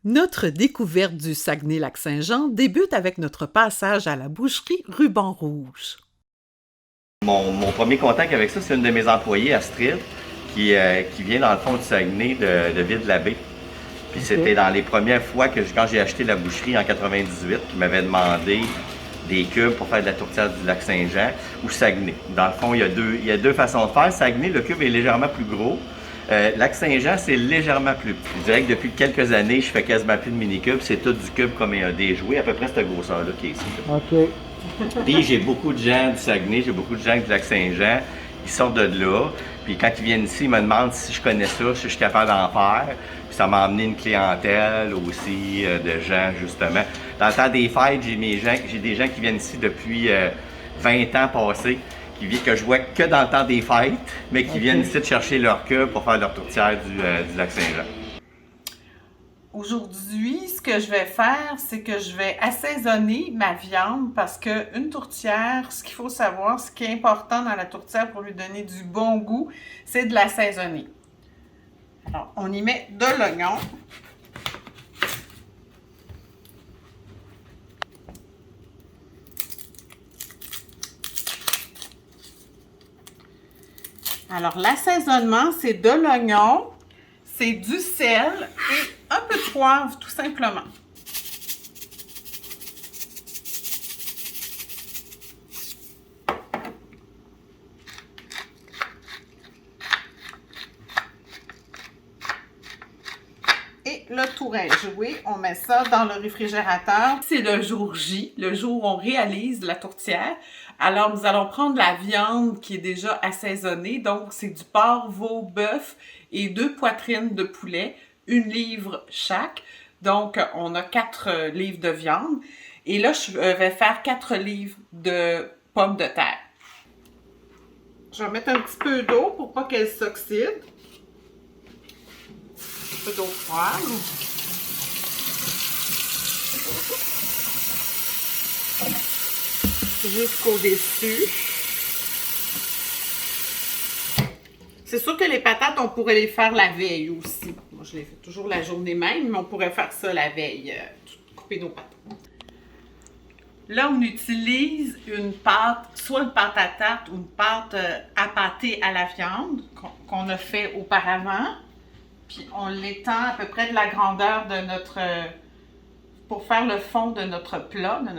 Notre découverte du Saguenay-Lac-Saint-Jean débute avec notre passage à la boucherie Ruban Rouge. Mon premier contact avec ça, c'est une de mes employées, Astrid, qui vient dans le fond du Saguenay de Ville-de-la-Baie. Puis c'était dans les premières fois quand j'ai acheté la boucherie en 98, qui m'avait demandé des cubes pour faire de la tourtière du lac Saint-Jean ou Saguenay. Dans le fond, il y a deux façons de faire. Saguenay, le cube est légèrement plus gros. Lac Saint-Jean, c'est légèrement plus petit. Je dirais que depuis quelques années, je fais quasiment plus de mini-cubes. C'est tout du cube comme des jouets, à peu près cette grosseur-là qui est ici. OK. Puis j'ai beaucoup de gens du Saguenay, j'ai beaucoup de gens du Lac-Saint-Jean, ils sortent de là. Puis quand ils viennent ici, ils me demandent si je connais ça, si je suis capable d'en faire. Puis ça m'a amené une clientèle aussi de gens, justement. Dans le temps des fêtes, j'ai des gens qui viennent ici depuis 20 ans passés, que je vois que dans le temps des fêtes, mais qui viennent ici de chercher leur queue pour faire leur tourtière du Lac-Saint-Jean. Aujourd'hui, ce que je vais faire, c'est que je vais assaisonner ma viande parce qu'une tourtière, ce qu'il faut savoir, ce qui est important dans la tourtière pour lui donner du bon goût, c'est de l'assaisonner. Alors, on y met de l'oignon. Alors, l'assaisonnement, c'est de l'oignon, c'est du sel et un peu de poivre, tout simplement. Et le tour est joué, on met ça dans le réfrigérateur. C'est le jour J, le jour où on réalise la tourtière. Alors, nous allons prendre la viande qui est déjà assaisonnée. Donc, c'est du porc, veau, bœuf et 2 poitrines de poulet, 1 livre chaque. Donc, on a 4 livres de viande. Et là, je vais faire 4 livres de pommes de terre. Je vais mettre un petit peu d'eau pour pas qu'elle s'oxyde. Un peu d'eau froide. Jusqu'au-dessus. C'est sûr que les patates, on pourrait les faire la veille aussi. Moi, je les fais toujours la journée même, mais on pourrait faire ça la veille, couper nos patates. Là, on utilise une pâte, soit une pâte à tarte ou une pâte à pâter à la viande qu'on a fait auparavant. Puis on l'étend à peu près de la grandeur de notre... pour faire le fond de notre plat, de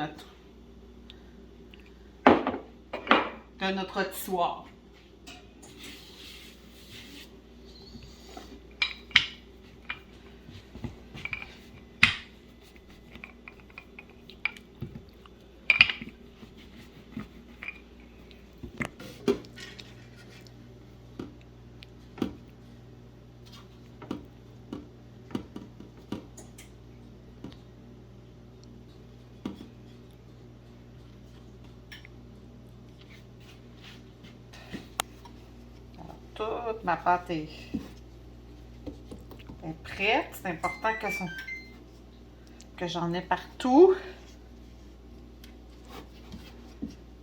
notre rôtissoir. Toute ma pâte est prête. C'est important que j'en ai partout.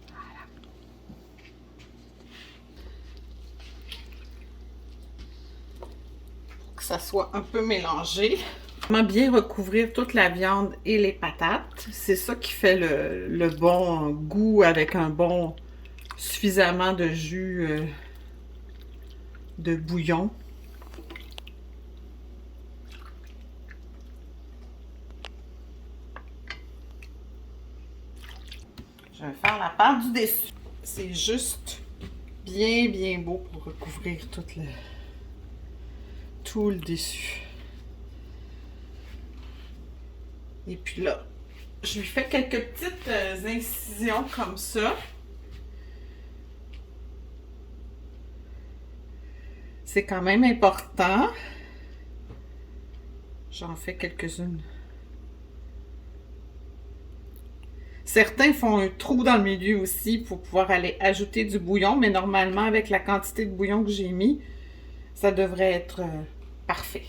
Voilà. Pour que ça soit un peu mélangé. Vraiment bien recouvrir toute la viande et les patates. C'est ça qui fait le bon goût avec un bon suffisamment de jus de bouillon. Je vais faire la part du dessus. C'est juste bien beau pour recouvrir tout le dessus. Et puis là, je lui fais quelques petites incisions comme ça. C'est quand même important. J'en fais quelques-unes. Certains font un trou dans le milieu aussi pour pouvoir aller ajouter du bouillon, mais normalement, avec la quantité de bouillon que j'ai mis, ça devrait être parfait.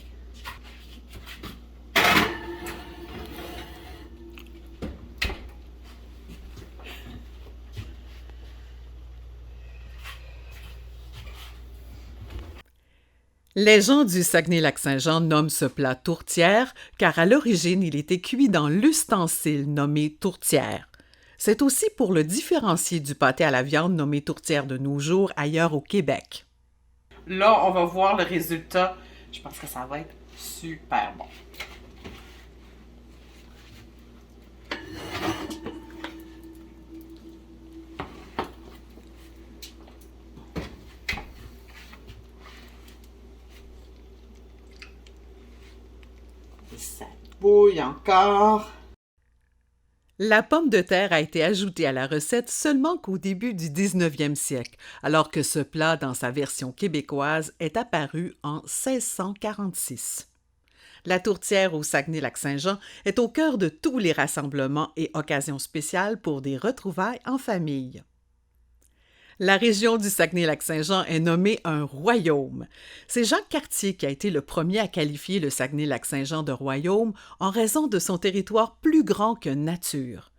Les gens du Saguenay-Lac-Saint-Jean nomment ce plat tourtière car à l'origine il était cuit dans l'ustensile nommé tourtière. C'est aussi pour le différencier du pâté à la viande nommé tourtière de nos jours ailleurs au Québec. Là, on va voir le résultat. Je pense que ça va être super bon. Et ça bouille encore. La pomme de terre a été ajoutée à la recette seulement qu'au début du 19e siècle, alors que ce plat, dans sa version québécoise, est apparu en 1646. La tourtière au Saguenay-Lac-Saint-Jean est au cœur de tous les rassemblements et occasions spéciales pour des retrouvailles en famille. La région du Saguenay-Lac-Saint-Jean est nommée un royaume. C'est Jacques Cartier qui a été le premier à qualifier le Saguenay-Lac-Saint-Jean de royaume en raison de son territoire plus grand que nature.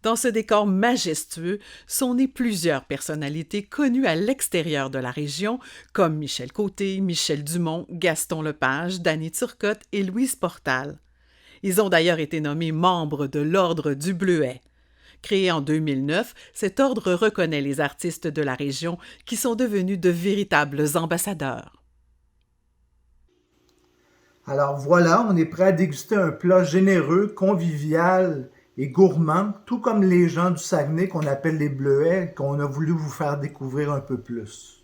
Dans ce décor majestueux sont nées plusieurs personnalités connues à l'extérieur de la région, comme Michel Côté, Michel Dumont, Gaston Lepage, Danny Turcotte et Louise Portal. Ils ont d'ailleurs été nommés membres de l'Ordre du Bleuet. Créé en 2009, cet ordre reconnaît les artistes de la région qui sont devenus de véritables ambassadeurs. Alors voilà, on est prêt à déguster un plat généreux, convivial et gourmand, tout comme les gens du Saguenay qu'on appelle les Bleuets, qu'on a voulu vous faire découvrir un peu plus.